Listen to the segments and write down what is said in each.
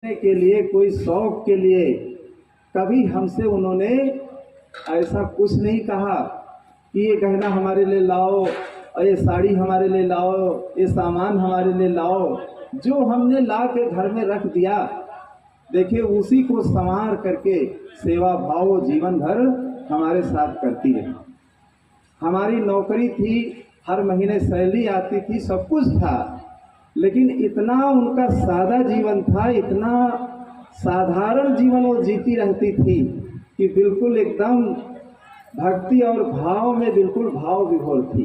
के लिए, कोई शौक के लिए कभी हमसे उन्होंने ऐसा कुछ नहीं कहा कि ये गहना हमारे लिए लाओ और ये साड़ी हमारे लिए लाओ, ये सामान हमारे लिए लाओ। जो हमने ला के घर में रख दिया, देखिए उसी को संवार करके सेवा भाव जीवन भर हमारे साथ करती रही। हमारी नौकरी थी, हर महीने सैलरी आती थी, सब कुछ था, लेकिन इतना उनका सादा जीवन था, इतना साधारण जीवन वो जीती रहती थी कि बिल्कुल एकदम भक्ति और भाव में बिल्कुल भाव विभोर थी।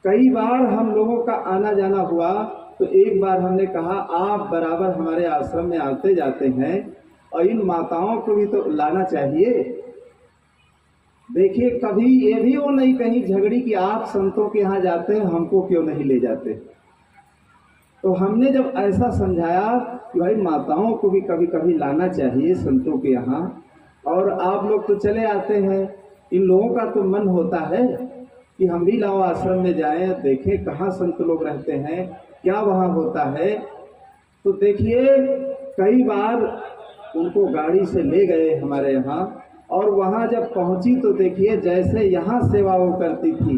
कई बार हम लोगों का आना जाना हुआ तो एक बार हमने कहा आप बराबर हमारे आश्रम में आते जाते हैं और इन माताओं को भी तो लाना चाहिए। देखिए कभी ये भी वो नहीं कहीं झगड़ी कि आप संतों के यहाँ जाते हैं, हमको क्यों नहीं ले जाते। तो हमने जब ऐसा समझाया कि भाई माताओं को भी कभी कभी लाना चाहिए संतों के यहाँ, और आप लोग तो चले आते हैं, इन लोगों का तो मन होता है कि हम भी लाओ आश्रम में जाएं, देखें कहाँ संत लोग रहते हैं, क्या वहाँ होता है। तो देखिए कई बार उनको गाड़ी से ले गए हमारे यहाँ, और वहाँ जब पहुँची तो देखिए जैसे यहाँ सेवा वो करती थी,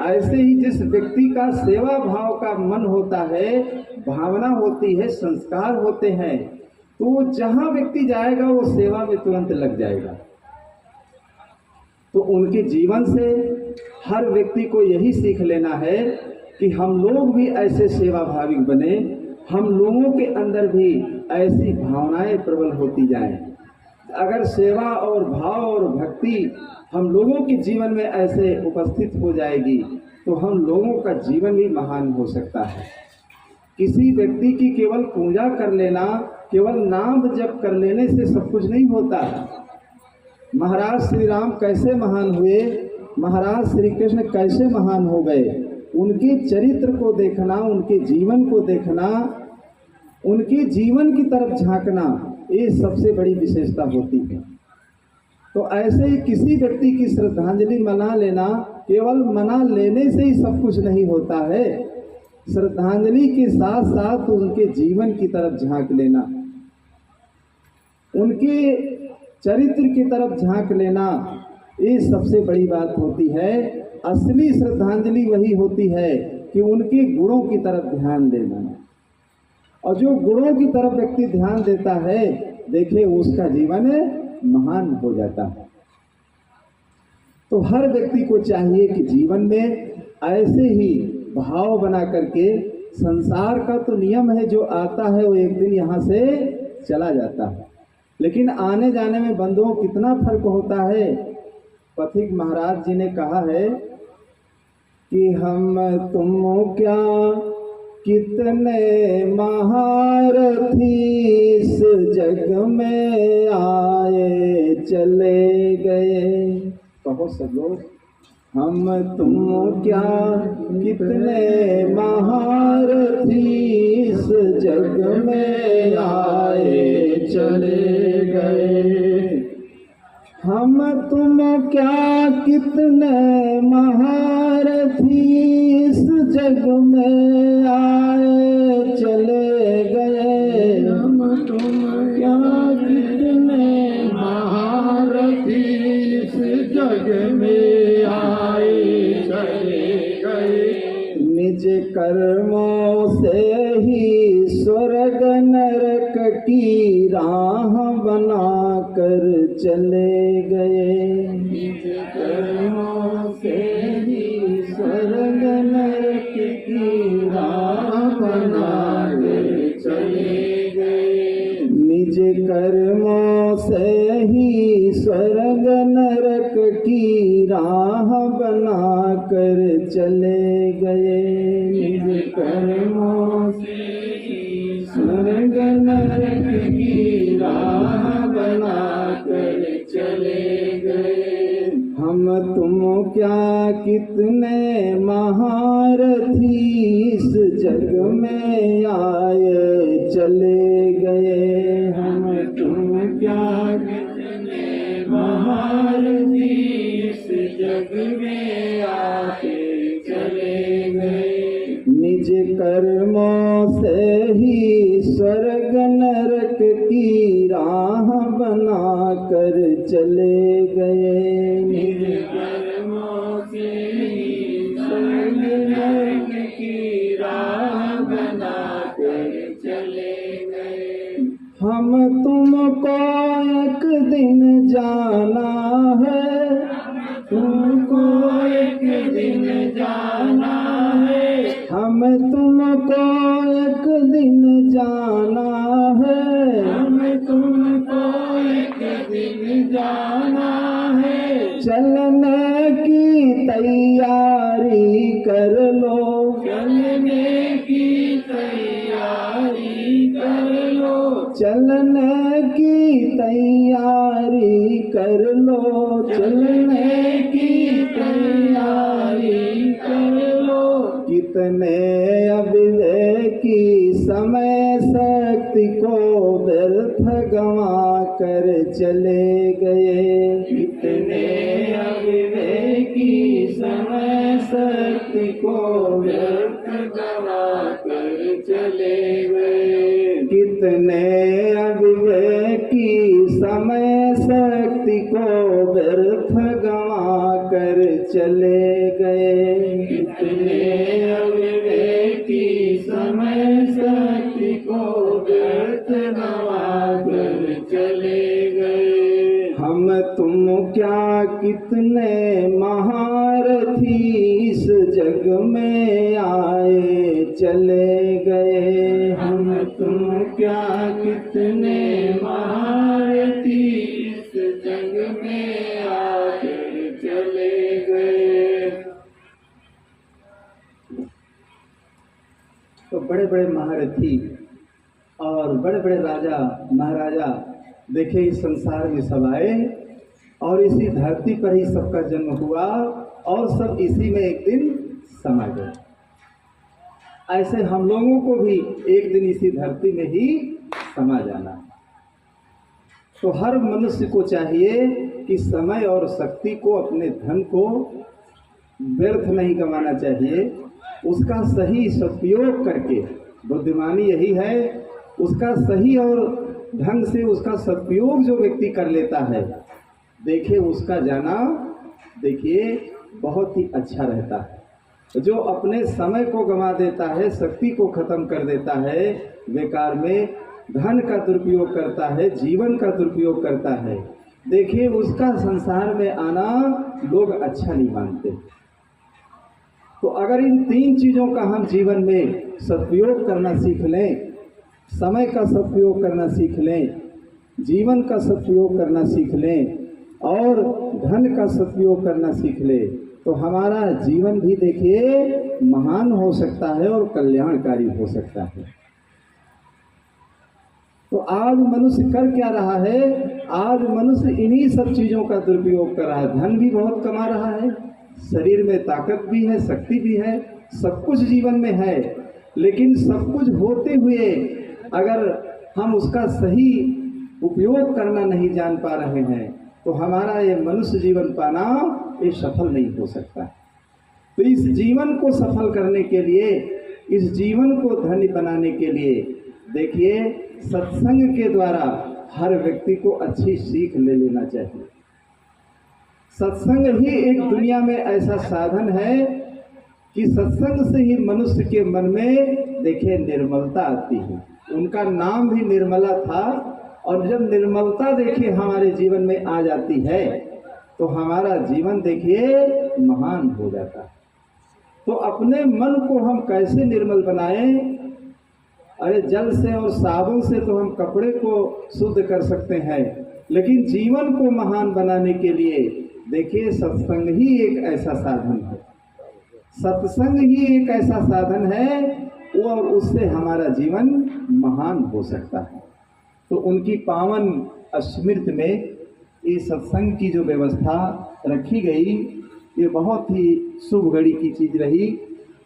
ऐसे ही जिस व्यक्ति का सेवा भाव का मन होता है, भावना होती है, संस्कार होते हैं, तो जहाँ व्यक्ति जाएगा वो सेवा में तुरंत लग जाएगा। तो उनके जीवन से हर व्यक्ति को यही सीख लेना है कि हम लोग भी ऐसे सेवा भाविक बने, हम लोगों के अंदर भी ऐसी भावनाएं प्रबल होती जाएं। अगर सेवा और भाव और भक्ति हम लोगों के जीवन में ऐसे उपस्थित हो जाएगी तो हम लोगों का जीवन भी महान हो सकता है। किसी व्यक्ति की केवल पूजा कर लेना, केवल नाम जप कर लेने से सब कुछ नहीं होता। महाराज श्री राम कैसे महान हुए, महाराज श्री कृष्ण कैसे महान हो गए, उनके चरित्र को देखना, उनके जीवन को देखना, उनके जीवन की तरफ झांकना, ये सबसे बड़ी विशेषता होती है। तो ऐसे ही किसी व्यक्ति की श्रद्धांजलि मना लेना, केवल मना लेने से ही सब कुछ नहीं होता है। श्रद्धांजलि के साथ साथ उनके जीवन की तरफ झांक लेना, उनके चरित्र की तरफ झांक लेना, ये सबसे बड़ी बात होती है। असली श्रद्धांजलि वही होती है कि उनके गुणों की तरफ ध्यान देना, और जो गुणों की तरफ व्यक्ति ध्यान देता है, देखिए उसका जीवन महान हो जाता है। तो हर व्यक्ति को चाहिए कि जीवन में ऐसे ही भाव बना करके, संसार का तो नियम है जो आता है वो एक दिन यहाँ से चला जाता है, लेकिन आने जाने में बंधुओं कितना फर्क होता है। पथिक महाराज जी ने कहा है कि हम तुम क्या कितने महारथी इस जग में आए चले गए। कहो सब लोग, हम तुम क्या कितने महारथी इस जग में आए चले गए। हम तुम क्या कितने महारथी इस जग में आए चले गए। हम तुम क्या कितने महारथी इस जग में आए चले गए। निज कर्मों से ही स्वर्ग नरक की राह बना कर चले गए। निज कर्मों से ही स्वर्ग नरक की राह बना कर चले गए। निज कर्मों से ही स्वर्ग नरक की राह बना कर चले गए। निज कर्मों से ही स्वर्ग नरक की राह बना कर चले गए। हम तुम क्या कितने महारथी इस जग में आए चले गए। हम तुम क्या कितने महारथी इस जग में आए चले गए। निज कर्मों से ही स्वर्ग नरक राह बना कर चले गए। निर्कर्मों से सद्गुण की राह बना कर चले गए। हम तुमको एक दिन जाना है, तुमको एक दिन जाना है। हम तुमको एक दिन जाना है, हम तुमको एक दिन जाना है। चलने की तैयारी कर लो, चलने की तैयारी कर लो। चलने की तैयारी कर लो, चलने की तैयारी कर लो। कितने अविवेकी समय शक्ति को व्यर्थ गंवा कर चले गए। कितने अविवेकी समय शक्ति को व्यर्थ गवा कर चले गए। कितने अविवेकी समय शक्ति को व्यर्थ गंवा कर चले गए। कितने अविवेकी समय शक्ति को व्यर्थ गवा कर चले गए। हम तुम क्या कितने महारथी इस जग में आए चले गए। हम तुम क्या कितने महारथी इस जग में आकर चले गए। तो बड़े बड़े महारथी और बड़े बड़े राजा महाराजा देखे इस संसार में सब आए और इसी धरती पर ही सबका जन्म हुआ और सब इसी में एक दिन समा गए। ऐसे हम लोगों को भी एक दिन इसी धरती में ही समा जाना। तो हर मनुष्य को चाहिए कि समय और शक्ति को, अपने धन को व्यर्थ नहीं गंवाना चाहिए, उसका सही सदुपयोग करके, बुद्धिमानी यही है, उसका सही और ढंग से उसका सदुपयोग जो व्यक्ति कर लेता है, देखिए उसका जाना देखिए बहुत ही अच्छा रहता है। जो अपने समय को गंवा देता है, शक्ति को खत्म कर देता है, बेकार में धन का दुरुपयोग करता है, जीवन का दुरुपयोग करता है, देखिए उसका संसार में आना लोग अच्छा नहीं मानते। तो अगर इन तीन चीज़ों का हम जीवन में सदुपयोग करना सीख लें, समय का सदुपयोग करना सीख लें, जीवन का सदुपयोग करना सीख लें और धन का सदुपयोग करना सीख लें, तो हमारा जीवन भी देखिए महान हो सकता है और कल्याणकारी हो सकता है। तो आज मनुष्य कर क्या रहा है? आज मनुष्य इन्हीं सब चीज़ों का दुरुपयोग कर रहा है। धन भी बहुत कमा रहा है, शरीर में ताकत भी है, शक्ति भी है, सब कुछ जीवन में है, लेकिन सब कुछ होते हुए अगर हम उसका सही उपयोग करना नहीं जान पा रहे हैं तो हमारा ये मनुष्य जीवन पाना ये सफल नहीं हो सकता। तो इस जीवन को सफल करने के लिए, इस जीवन को धन्य बनाने के लिए देखिए सत्संग के द्वारा हर व्यक्ति को अच्छी सीख ले लेना चाहिए। सत्संग ही एक दुनिया में ऐसा साधन है कि सत्संग से ही मनुष्य के मन में देखिए निर्मलता आती है। उनका नाम भी निर्मला था, और जब निर्मलता देखिए हमारे जीवन में आ जाती है तो हमारा जीवन देखिए महान हो जाता है। तो अपने मन को हम कैसे निर्मल बनाएं? अरे जल से और साबुन से तो हम कपड़े को शुद्ध कर सकते हैं, लेकिन जीवन को महान बनाने के लिए देखिए सत्संग ही एक ऐसा साधन है। सत्संग ही एक ऐसा साधन है और उससे हमारा जीवन महान हो सकता है। तो उनकी पावन स्मृति में ये सत्संग की जो व्यवस्था रखी गई, ये बहुत ही शुभ घड़ी की चीज़ रही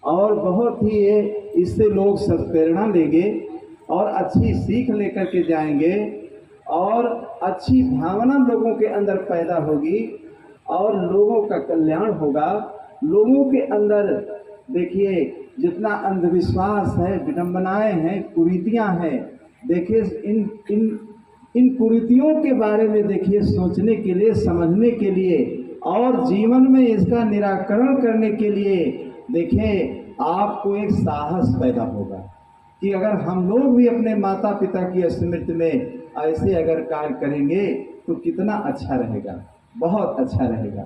और बहुत ही ये इससे लोग सत्प्रेरणा लेंगे और अच्छी सीख लेकर के जाएंगे और अच्छी भावना लोगों के अंदर पैदा होगी और लोगों का कल्याण होगा। लोगों के अंदर देखिए जितना अंधविश्वास है, विडंबनाएं हैं, कुरीतियां हैं, देखिए इन इन कुरीतियों के बारे में देखिए सोचने के लिए, समझने के लिए और जीवन में इसका निराकरण करने के लिए देखिए आपको एक साहस पैदा होगा कि अगर हम लोग भी अपने माता पिता की स्मृति में ऐसे अगर कार्य करेंगे तो कितना अच्छा रहेगा, बहुत अच्छा रहेगा।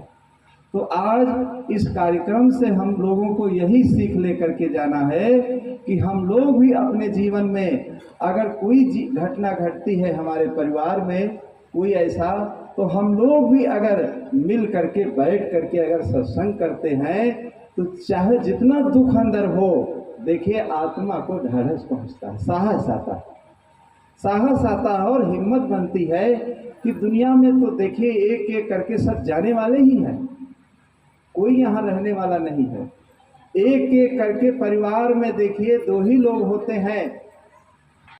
तो आज इस कार्यक्रम से हम लोगों को यही सीख लेकर के जाना है कि हम लोग भी अपने जीवन में अगर कोई घटना घटती है हमारे परिवार में कोई ऐसा, तो हम लोग भी अगर मिल करके बैठ करके अगर सत्संग करते हैं तो चाहे जितना दुख अंदर हो, देखिए आत्मा को ढाढ़स पहुंचता है, साहस आता है, साहस आता है और हिम्मत बनती है कि दुनिया में तो देखिए एक एक करके सब जाने वाले ही हैं, कोई यहाँ रहने वाला नहीं है। एक एक करके परिवार में देखिए 2 ही लोग होते हैं